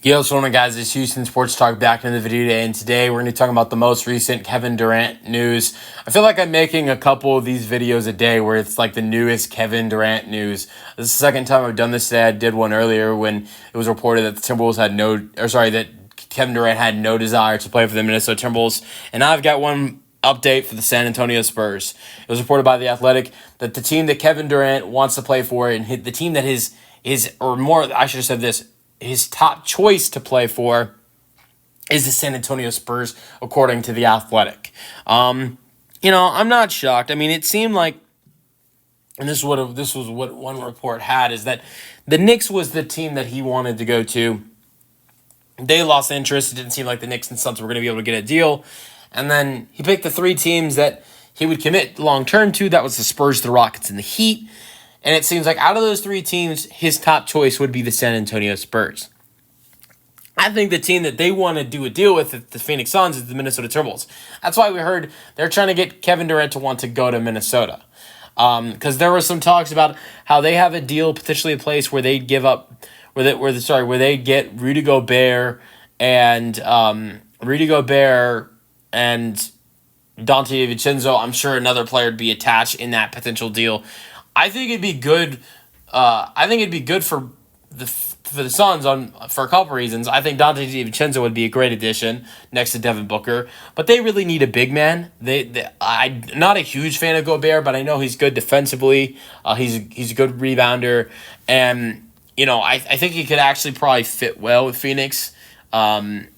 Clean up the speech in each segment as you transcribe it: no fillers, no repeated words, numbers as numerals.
Yo, what's going on, guys? It's Houston Sports Talk back in the video today, and today we're going to be talking about the most recent Kevin Durant news. I feel like I'm making a couple of these videos a day where it's like the newest Kevin Durant news. This is the second time I've done this today. I did one earlier when it was reported that the Timberwolves that Kevin Durant had no desire to play for the Minnesota Timberwolves, and now I've got one update for the San Antonio Spurs. It was reported by The Athletic that the team that Kevin Durant wants to play for, and the team that I should have said this, his top choice to play for is the San Antonio Spurs, according to The Athletic. I'm not shocked. I mean, it seemed like, and this was what one report had, is that the Knicks was the team that he wanted to go to. They lost interest. It didn't seem like the Knicks and Suns were going to be able to get a deal. And then he picked the three teams that he would commit long-term to. That was the Spurs, the Rockets, and the Heat. And it seems like out of those three teams, his top choice would be the San Antonio Spurs. I think the team that they want to do a deal with, the Phoenix Suns, is the Minnesota Timberwolves. That's why we heard they're trying to get Kevin Durant to want to go to Minnesota. Because there were some talks about how they have a deal potentially in place where they'd give up, where they get Rudy Gobert and Dante DiVincenzo. I'm sure another player would be attached in that potential deal. I think it'd be good. For the Suns for a couple reasons. I think Dante DiVincenzo would be a great addition next to Devin Booker, but they really need a big man. I'm not a huge fan of Gobert, but I know he's good defensively. He's a good rebounder, and I think he could actually probably fit well with Phoenix. And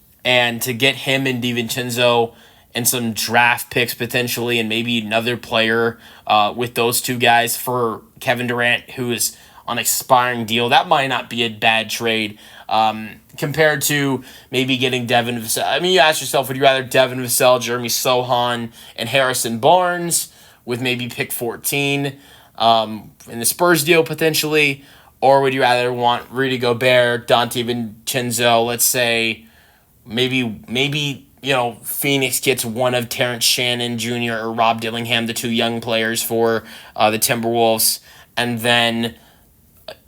to get him and DiVincenzo and some draft picks potentially, and maybe another player with those two guys for Kevin Durant, who is on an expiring deal, that might not be a bad trade compared to maybe getting Devin Vassell. I mean, you ask yourself, would you rather Devin Vassell, Jeremy Sohan, and Harrison Barnes with maybe pick 14 in the Spurs deal potentially, or would you rather want Rudy Gobert, Dante DiVincenzo, let's say maybe Phoenix gets one of Terrence Shannon Jr. or Rob Dillingham, the two young players for the Timberwolves, and then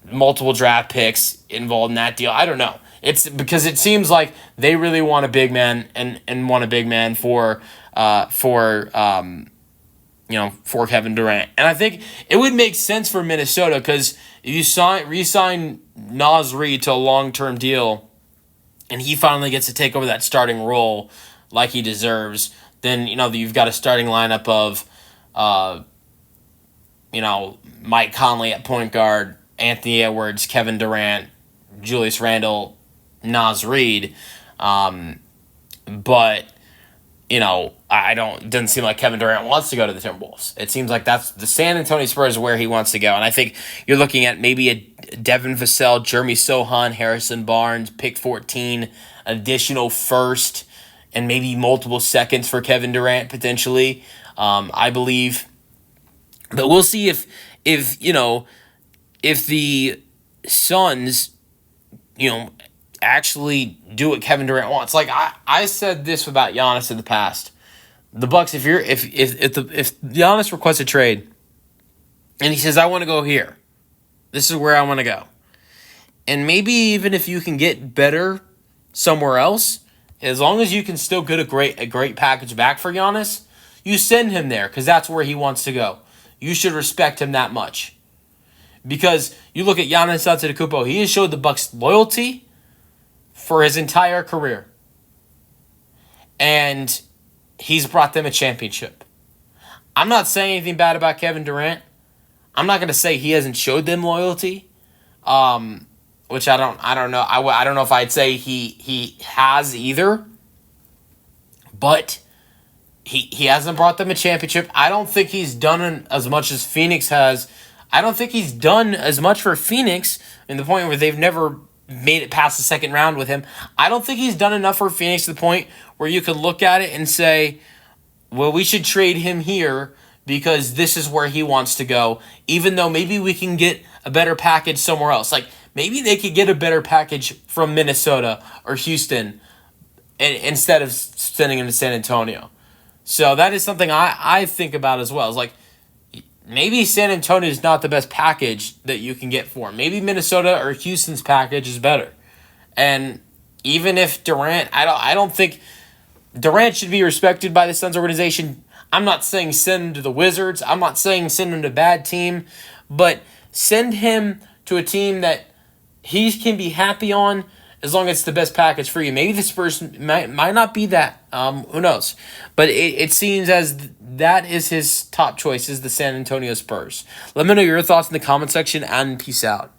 multiple draft picks involved in that deal. I don't know. It's because it seems like they really want a big man and want a big man for Kevin Durant. And I think it would make sense for Minnesota because if you re-sign Naz Reid to a long-term deal, and he finally gets to take over that starting role like he deserves, then you've got a starting lineup of Mike Conley at point guard, Anthony Edwards, Kevin Durant, Julius Randle, Naz Reid. But it doesn't seem like Kevin Durant wants to go to the Timberwolves. It seems like that's the San Antonio Spurs where he wants to go. And I think you're looking at maybe a Devin Vassell, Jeremy Sohan, Harrison Barnes, pick 14, additional first, and maybe multiple seconds for Kevin Durant potentially, I believe. But we'll see if the Suns, actually do what Kevin Durant wants. Like I said this about Giannis in the past. The Bucks, if Giannis requests a trade and he says, I want to go here, this is where I want to go. And maybe even if you can get better somewhere else, as long as you can still get a great package back for Giannis, you send him there because that's where he wants to go. You should respect him that much. Because you look at Giannis Antetokounmpo, he has showed the Bucks loyalty for his entire career. And he's brought them a championship. I'm not saying anything bad about Kevin Durant. I'm not going to say he hasn't showed them loyalty, which I don't know. I don't know if I'd say he has either. But he hasn't brought them a championship. I don't think he's done as much as Phoenix has. I don't think he's done as much for Phoenix in the point where they've never made it past the second round with him. I don't think he's done enough for Phoenix to the point where you could look at it and say, well, we should trade him here because this is where he wants to go, even though maybe we can get a better package somewhere else. Like maybe they could get a better package from Minnesota or Houston instead of sending him to San Antonio. So that is something I think about as well. It's like maybe San Antonio is not the best package that you can get for him. Maybe Minnesota or Houston's package is better. And even if Durant, I don't think Durant should be respected by the Suns organization. I'm not saying send him to the Wizards. I'm not saying send him to a bad team, but send him to a team that he can be happy on as long as it's the best package for you. Maybe the Spurs might not be that. Who knows? But it seems as that is his top choice is the San Antonio Spurs. Let me know your thoughts in the comment section and peace out.